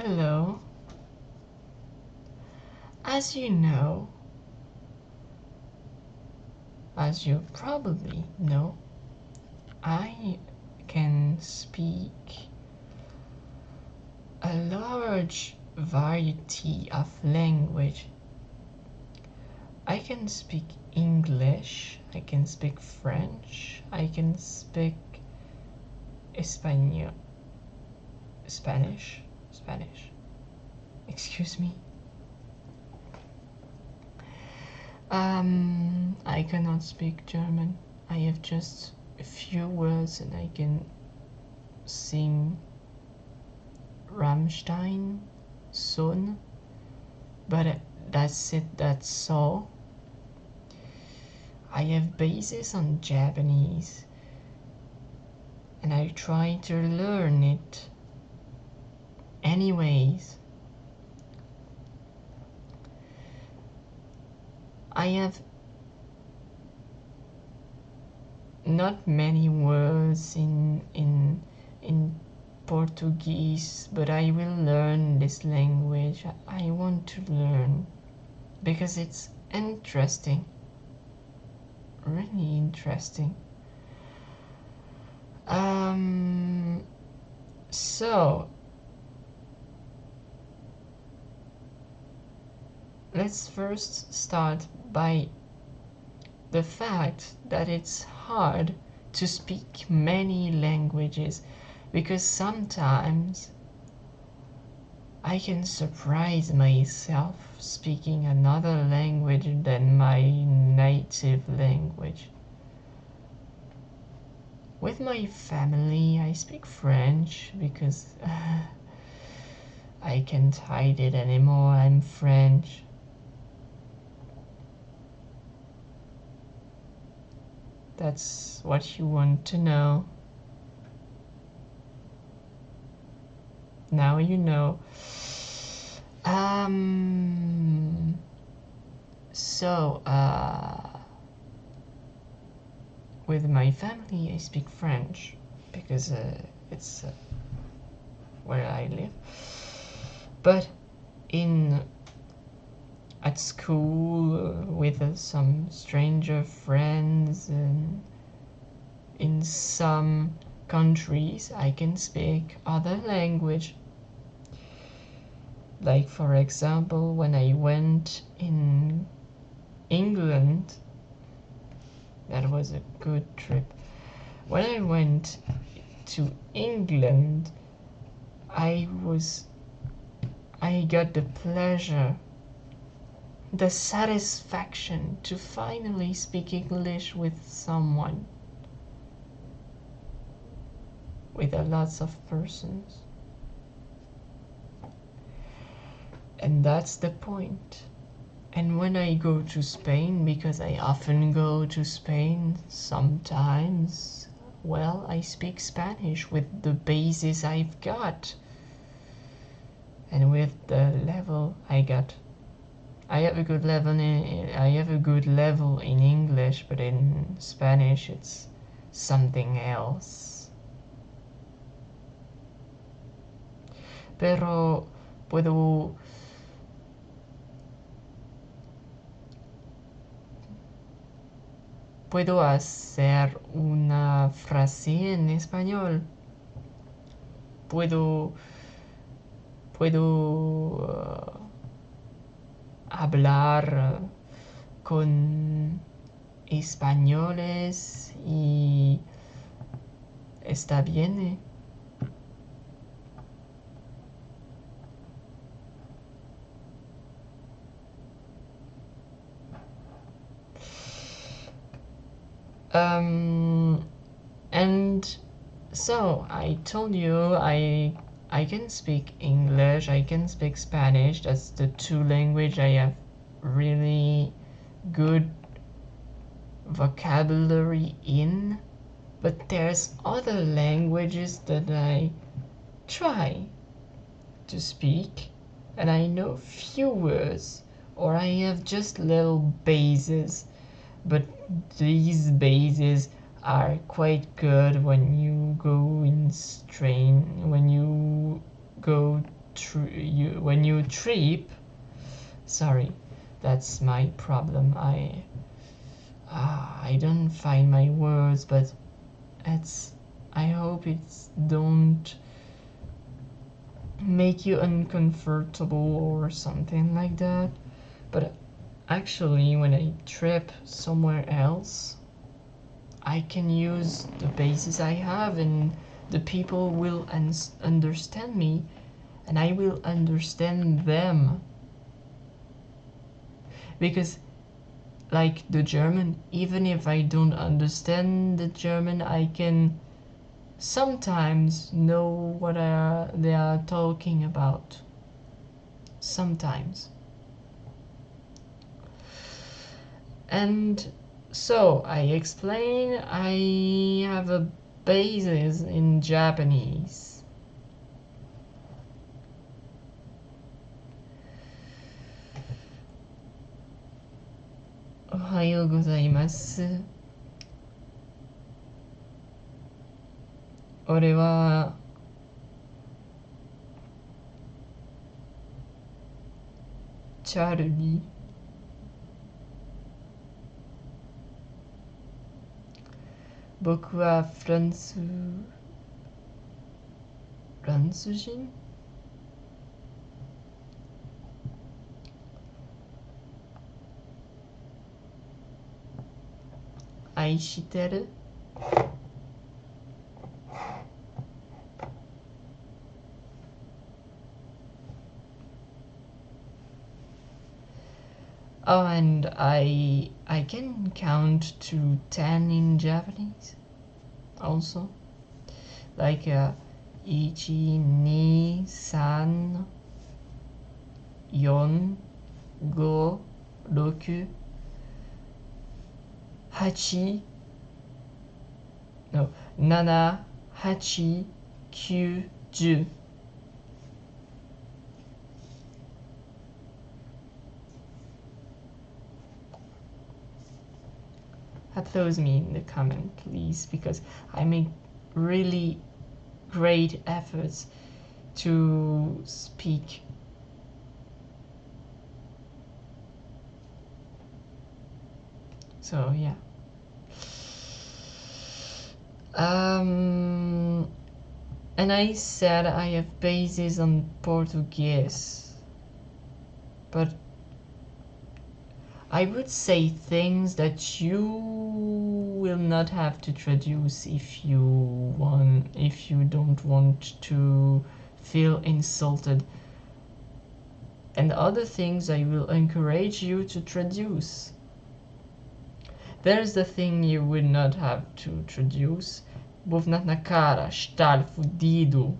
Hello. As you know, as you probably know, I can speak a large variety of language. I can speak English, I can speak French, I can speak Espanol, Spanish. Excuse me. I cannot speak German. I have just a few words and I can sing Rammstein, Son, but that's it, that's all. I have bases on Japanese and I try to learn it anyways. I have not many words in Portuguese, but I will learn this language. I want to learn because it's interesting, really interesting. So let's first start by the fact that it's hard to speak many languages because sometimes I can surprise myself speaking another language than my native language. With my family, I speak French because I can't hide it anymore. I'm French. That's what you want to know. Now you know. So, with my family, I speak French because it's where I live. But at school with some stranger friends and in some countries I can speak other language. Like for example, when I went in England, that was a good trip. When I went to England, I got the pleasure, the satisfaction to finally speak English with someone, with a lots of persons. And that's the point. And when I go to Spain, because I often go to Spain sometimes, well, I speak Spanish with the basis I've got and with the level I got. I have a good level in English, but in Spanish it's something else. Pero puedo hacer una frase en español. Puedo hablar con españoles y está bien. And so I told you I can speak English, I can speak Spanish. That's the two language I have really good vocabulary in. But there's other languages that I try to speak and I know few words or I have just little bases, but these bases are quite good when you go when you trip. Sorry, that's my problem. I don't find my words, but I hope it's don't make you uncomfortable or something like that. But actually, when I trip somewhere else, I can use the basis I have, and the people will understand me, and I will understand them. Because, like the German, even if I don't understand the German, I can sometimes know what they are talking about. Sometimes. And so I explain I have a basis in Japanese. Ohayou gozaimasu. 俺はチャールリー。僕はフランス人。愛してる。Oh, and I can count to 10 in Japanese also. Like 1, 2, 3, 4, 5, 6, 8, no, 7, 8, 9, 10. Applause me in the comment, please, because I make really great efforts to speak. So yeah. And I said I have bases on Portuguese, but I would say things that you will not have to traduce if you don't want to feel insulted. And other things I will encourage you to traduce. There's the thing you would not have to traduce. Bufnat na cara, estar fudido.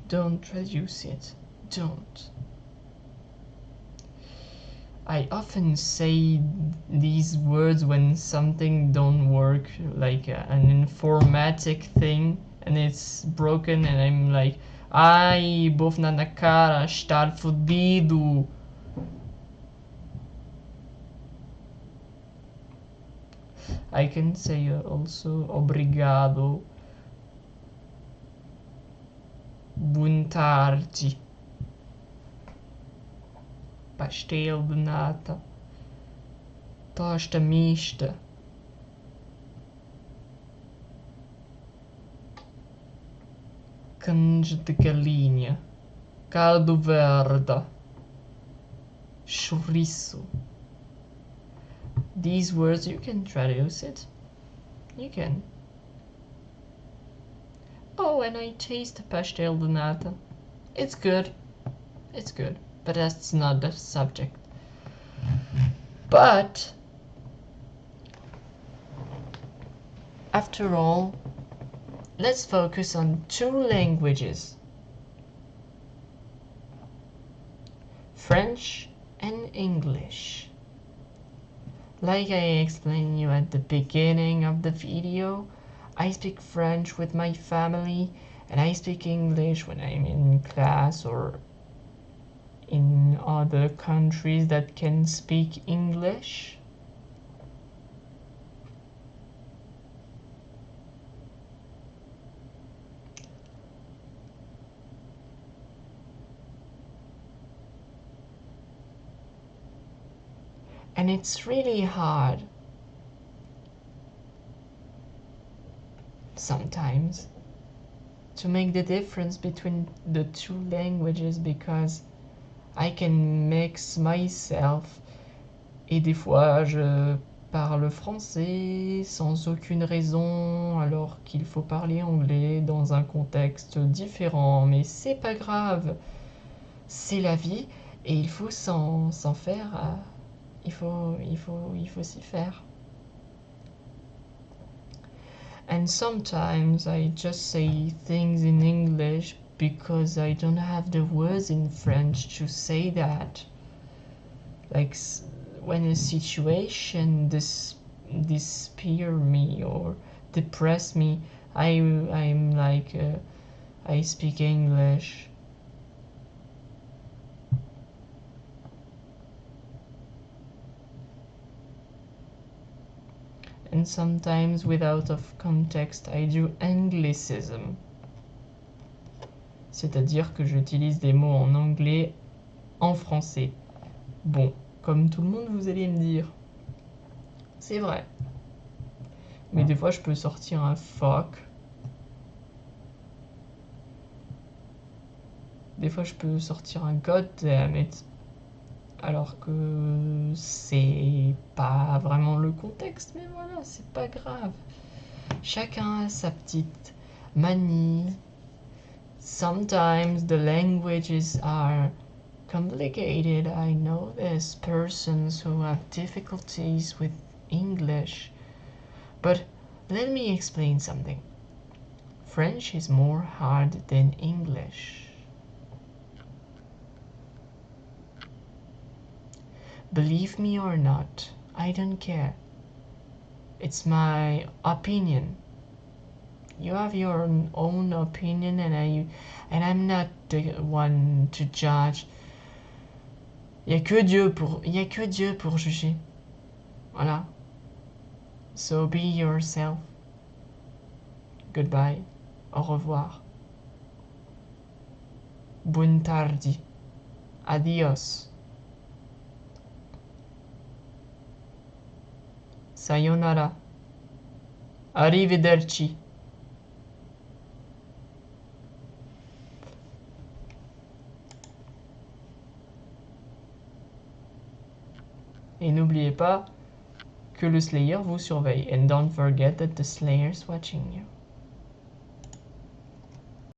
Don't traduce it. Don't. I often say these words when something don't work, like an informatic thing, and it's broken, and I'm like, ai, bofna na cara, estar fudido. I can say also obrigado, boa tarde, pastel de nata, tosta mista, canja de galinha, caldo verde, chouriço. These words, you can traduce it. You can. Oh, and I taste pastel de nata. It's good. It's good. But that's not the subject. But after all, let's focus on 2 languages. French and English. Like I explained you at the beginning of the video, I speak French with my family, and I speak English when I'm in class or in other countries that can speak English. And it's really hard sometimes to make the difference between the two languages, because I can mix myself, et des fois je parle français sans aucune raison alors qu'il faut parler anglais dans un contexte différent, mais c'est pas grave, c'est la vie et il faut s'en faire, il faut s'y faire. And sometimes I just say things in English because I don't have the words in French to say that. Like when a situation despair me or depress me, I'm like I speak English. And sometimes without of context I do anglicism. C'est-à-dire que j'utilise des mots en anglais en français. Bon, comme tout le monde vous allez me dire. C'est vrai. Mais des fois je peux sortir un fuck. Des fois je peux sortir un god damn it. Alors que c'est pas vraiment le contexte, mais voilà, c'est pas grave. Chacun a sa petite manie. Sometimes the languages are complicated. I know there's persons who have difficulties with English. But let me explain something. French is more hard than English. Believe me or not, I don't care. It's my opinion. You have your own opinion, and I'm not the one to judge. Il y a que Dieu pour juger. Voilà. So be yourself. Goodbye. Au revoir. Buon tardi. Adios. Sayonara. Arrivederci. Et n'oubliez pas que le Slayer vous surveille. And don't forget that the Slayer's watching you.